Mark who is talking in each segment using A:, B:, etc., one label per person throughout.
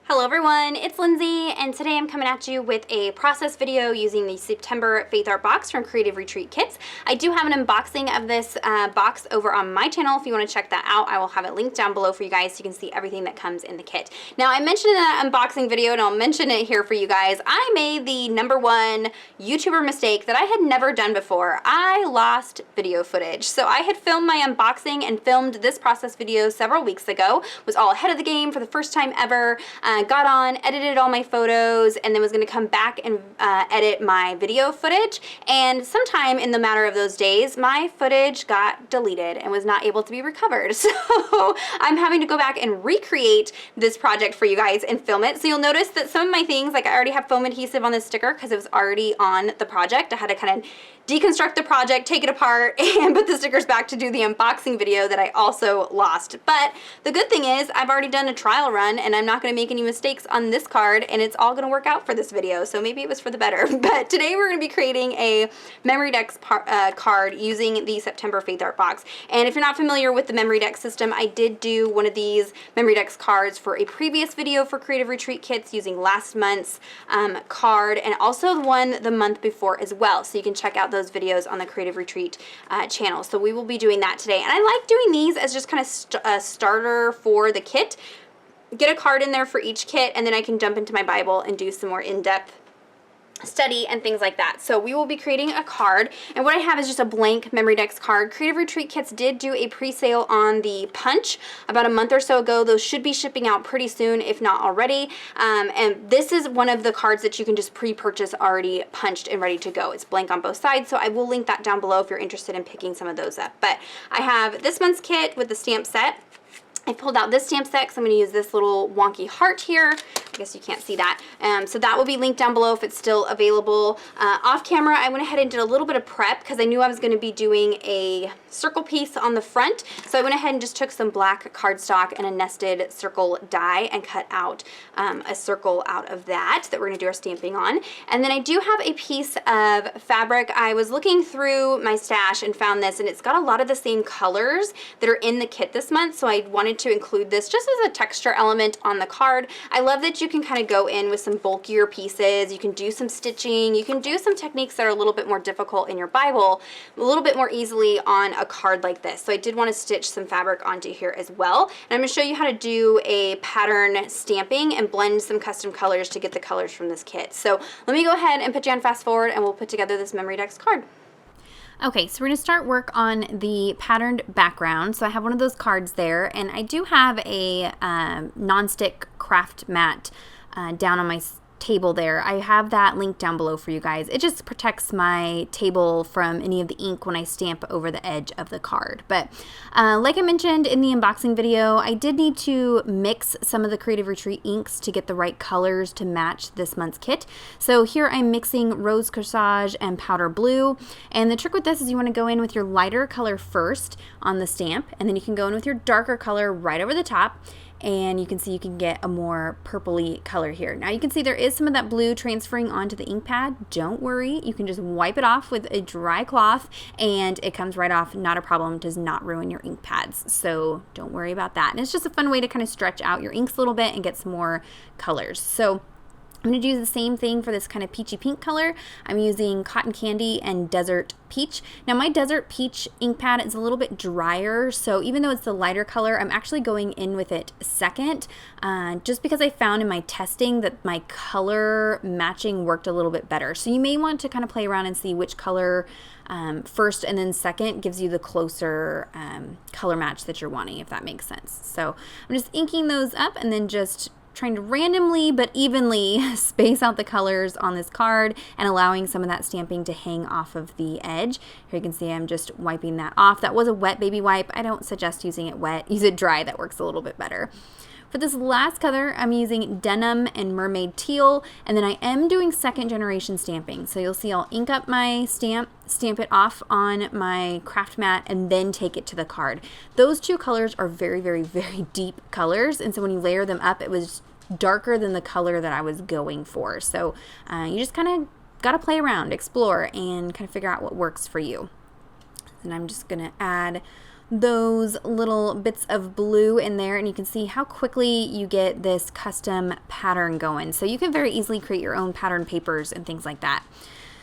A: Hello everyone, it's Lindsay, and today I'm coming at you with a process video using the September Faith Art box from Creative Retreat Kits. I do have an unboxing of this box over on my channel. If you want to check that out, I will have it linked down below for you guys so you can see everything that comes in the kit. Now, I mentioned in that unboxing video, and I'll mention it here for you guys, I made the #1 YouTuber mistake that I had never done before. I lost video footage. So I had filmed my unboxing and filmed this process video several weeks ago, was all ahead of the game for the first time ever. Got on, edited all my photos, and then was going to come back and edit my video footage. And sometime in the matter of those days, my footage got deleted and was not able to be recovered. So I'm having to go back and recreate this project for you guys and film it. So you'll notice that some of my things, like I already have foam adhesive on this sticker because it was already on the project. I had to kind of deconstruct the project, take it apart, and put the stickers back to do the unboxing video that I also lost. But the good thing is I've already done a trial run and I'm not going to make any mistakes on this card, and it's all going to work out for this video, so maybe it was for the better. But today we're going to be creating a MemoryDex card using the September Faith Art box. And if you're not familiar with the MemoryDex system, I did do one of these MemoryDex cards for a previous video for Creative Retreat Kits using last month's card, and also one the month before as well, so you can check out those videos on the Creative Retreat channel. So we will be doing that today, and I like doing these as just kind of a starter for the kit. Get a card in there for each kit, and then I can jump into my Bible and do some more in-depth study and things like that. So we will be creating a card, and what I have is just a blank MemoryDex card. Creative Retreat Kits did do a pre-sale on the punch about a month or so ago. Those should be shipping out pretty soon, if not already. And this is one of the cards that you can just pre-purchase already punched and ready to go. It's blank on both sides, so I will link that down below if you're interested in picking some of those up. But I have this month's kit with the stamp set. I pulled out this stamp set because I'm going to use this little wonky heart here. I guess you can't see that. So that will be linked down below if it's still available. Off camera, I went ahead and did a little bit of prep because I knew I was going to be doing a circle piece on the front. So I went ahead and just took some black cardstock and a nested circle die and cut out a circle out of that we're going to do our stamping on. And then I do have a piece of fabric. I was looking through my stash and found this, and it's got a lot of the same colors that are in the kit this month. So I wanted to include this just as a texture element on the card. I love that you can kind of go in with some bulkier pieces. You can do some stitching. You can do some techniques that are a little bit more difficult in your Bible, a little bit more easily on a card like this. So I did want to stitch some fabric onto here as well. And I'm going to show you how to do a pattern stamping and blend some custom colors to get the colors from this kit. So let me go ahead and put you on fast forward, and we'll put together this MemoryDex card. Okay, so we're going to start work on the patterned background. So I have one of those cards there, and I do have a non-stick craft mat down on my table there. I have that linked down below for you guys. It just protects my table from any of the ink when I stamp over the edge of the card. But like I mentioned in the unboxing video, I did need to mix some of the Creative Retreat inks to get the right colors to match this month's kit. So here I'm mixing Rose Corsage and Powder Blue. And the trick with this is you want to go in with your lighter color first on the stamp, and then you can go in with your darker color right over the top. And you can see you can get a more purpley color here. Now you can see there is some of that blue transferring onto the ink pad. Don't worry, you can just wipe it off with a dry cloth and it comes right off, not a problem, does not ruin your ink pads. So don't worry about that. And it's just a fun way to kind of stretch out your inks a little bit and get some more colors. So I'm going to do the same thing for this kind of peachy pink color. I'm using Cotton Candy and Desert Peach. Now my Desert Peach ink pad is a little bit drier, so even though it's the lighter color, I'm actually going in with it second, just because I found in my testing that my color matching worked a little bit better. So you may want to kind of play around and see which color first and then second gives you the closer color match that you're wanting, if that makes sense. So I'm just inking those up and then just trying to randomly but evenly space out the colors on this card and allowing some of that stamping to hang off of the edge. Here you can see I'm just wiping that off. That was a wet baby wipe. I don't suggest using it wet. Use it dry. That works a little bit better. For this last color, I'm using Denim and Mermaid Teal, and then I am doing second generation stamping. So you'll see I'll ink up my stamp it off on my craft mat, and then take it to the card. Those two colors are very, very, very deep colors, and so when you layer them up, it was darker than the color that I was going for. So you just kind of got to play around, explore, and kind of figure out what works for you. And I'm just going to add those little bits of blue in there, and you can see how quickly you get this custom pattern going. So you can very easily create your own pattern papers and things like that.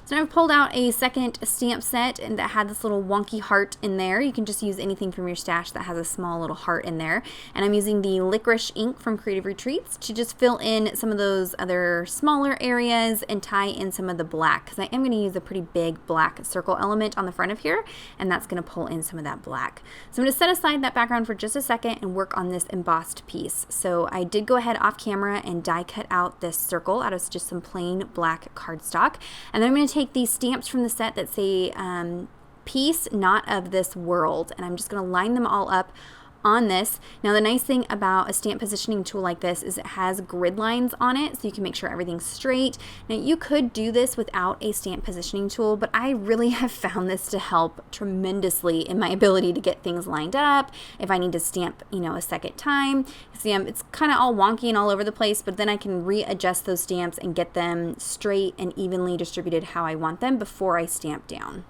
A: So now I've pulled out a second stamp set and that had this little wonky heart in there. You can just use anything from your stash that has a small little heart in there. And I'm using the licorice ink from Creative Retreats to just fill in some of those other smaller areas and tie in some of the black, because I am going to use a pretty big black circle element on the front of here, and that's going to pull in some of that black. So I'm going to set aside that background for just a second and work on this embossed piece. So I did go ahead off camera and die cut out this circle out of just some plain black cardstock. And then I'm going to take these stamps from the set that say piece not of this world, and I'm just going to line them all up on this. Now the nice thing about a stamp positioning tool like this is it has grid lines on it, so you can make sure everything's straight. Now you could do this without a stamp positioning tool, but I really have found this to help tremendously in my ability to get things lined up if I need to stamp, you know, a second time. See, it's kind of all wonky and all over the place, but then I can readjust those stamps and get them straight and evenly distributed how I want them before I stamp down.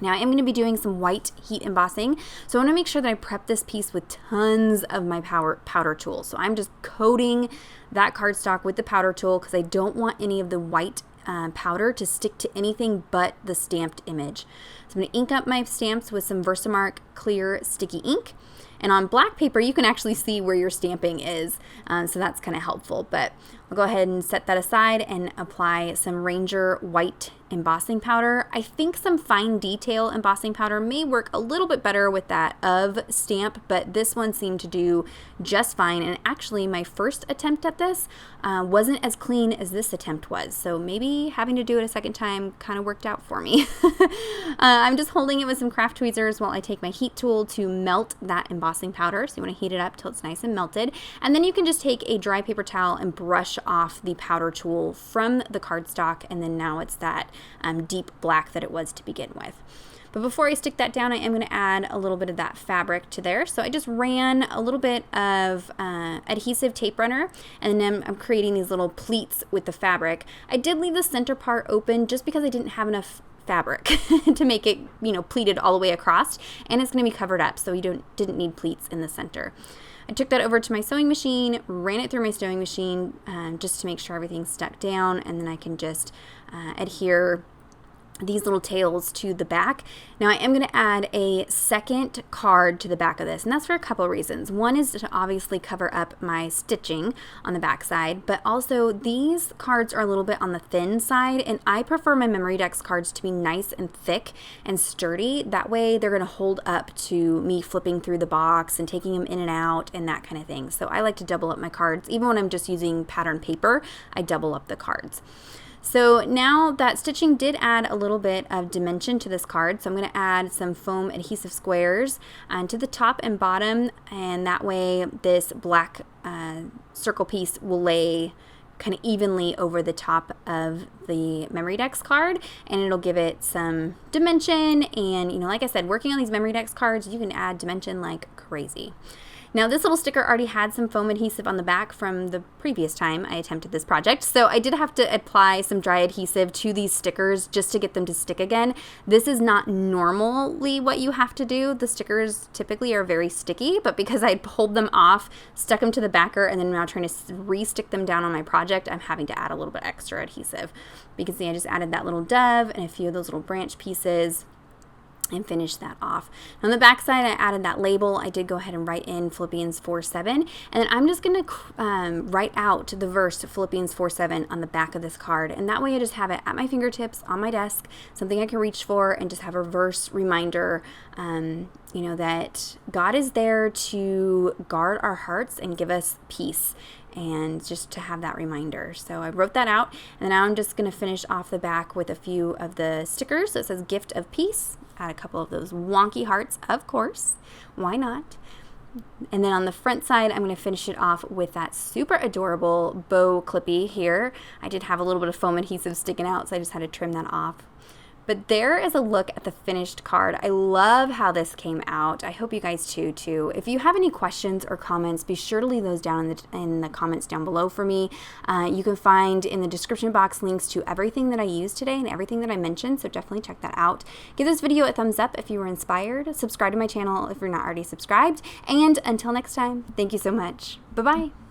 A: Now I am going to be doing some white heat embossing, so I want to make sure that I prep this piece with tons of my powder tool. So I'm just coating that cardstock with the powder tool because I don't want any of the white powder to stick to anything but the stamped image. So I'm going to ink up my stamps with some Versamark clear sticky ink. And on black paper, you can actually see where your stamping is, so that's kind of helpful. But I'll go ahead and set that aside and apply some Ranger white embossing powder. I think some fine detail embossing powder may work a little bit better with that of stamp, but this one seemed to do just fine. And actually, my first attempt at this wasn't as clean as this attempt was. So maybe having to do it a second time kind of worked out for me. I'm just holding it with some craft tweezers while I take my heat tool to melt that embossing powder. So you want to heat it up till it's nice and melted. And then you can just take a dry paper towel and brush off the powder tool from the cardstock, and then now it's that deep black that it was to begin with. But before I stick that down, I am going to add a little bit of that fabric to there. So I just ran a little bit of adhesive tape runner, and then I'm creating these little pleats with the fabric. I did leave the center part open just because I didn't have enough fabric to make it, you know, pleated all the way across, and it's going to be covered up, so you didn't need pleats in the center. I took that over to my sewing machine, ran it through my sewing machine just to make sure everything's stuck down, and then I can just adhere these little tails to the back. Now I am going to add a second card to the back of this, and that's for a couple of reasons. One is to obviously cover up my stitching on the back side, but also these cards are a little bit on the thin side, and I prefer my MemoryDex cards to be nice and thick and sturdy. That way they're going to hold up to me flipping through the box and taking them in and out and that kind of thing. So I like to double up my cards. Even when I'm just using pattern paper, I double up the cards. So now that stitching did add a little bit of dimension to this card, so I'm going to add some foam adhesive squares to the top and bottom, and that way this black circle piece will lay kind of evenly over the top of the MemoryDex card, and it'll give it some dimension. And, you know, like I said, working on these MemoryDex cards, you can add dimension like crazy. Now this little sticker already had some foam adhesive on the back from the previous time I attempted this project, so I did have to apply some dry adhesive to these stickers just to get them to stick again. This is not normally what you have to do. The stickers typically are very sticky, but because I pulled them off, stuck them to the backer, and then now trying to re-stick them down on my project, I'm having to add a little bit extra adhesive. You can see I just added that little dove and a few of those little branch pieces and finish that off. On the back side, I added that label. I did go ahead and write in Philippians 4:7, and then I'm just going to write out the verse Philippians 4:7 on the back of this card, and that way I just have it at my fingertips on my desk, something I can reach for, and just have a verse reminder, you know, that God is there to guard our hearts and give us peace, and just to have that reminder. So I wrote that out, and now I'm just going to finish off the back with a few of the stickers. So it says gift of peace. Add a couple of those wonky hearts, of course. Why not? And then on the front side, I'm going to finish it off with that super adorable bow clippy here. I did have a little bit of foam adhesive sticking out, so I just had to trim that off. But there is a look at the finished card. I love how this came out. I hope you guys too. If you have any questions or comments, be sure to leave those down in the comments down below for me. You can find in the description box links to everything that I used today and everything that I mentioned, so definitely check that out. Give this video a thumbs up if you were inspired. Subscribe to my channel if you're not already subscribed. And until next time, thank you so much. Bye-bye.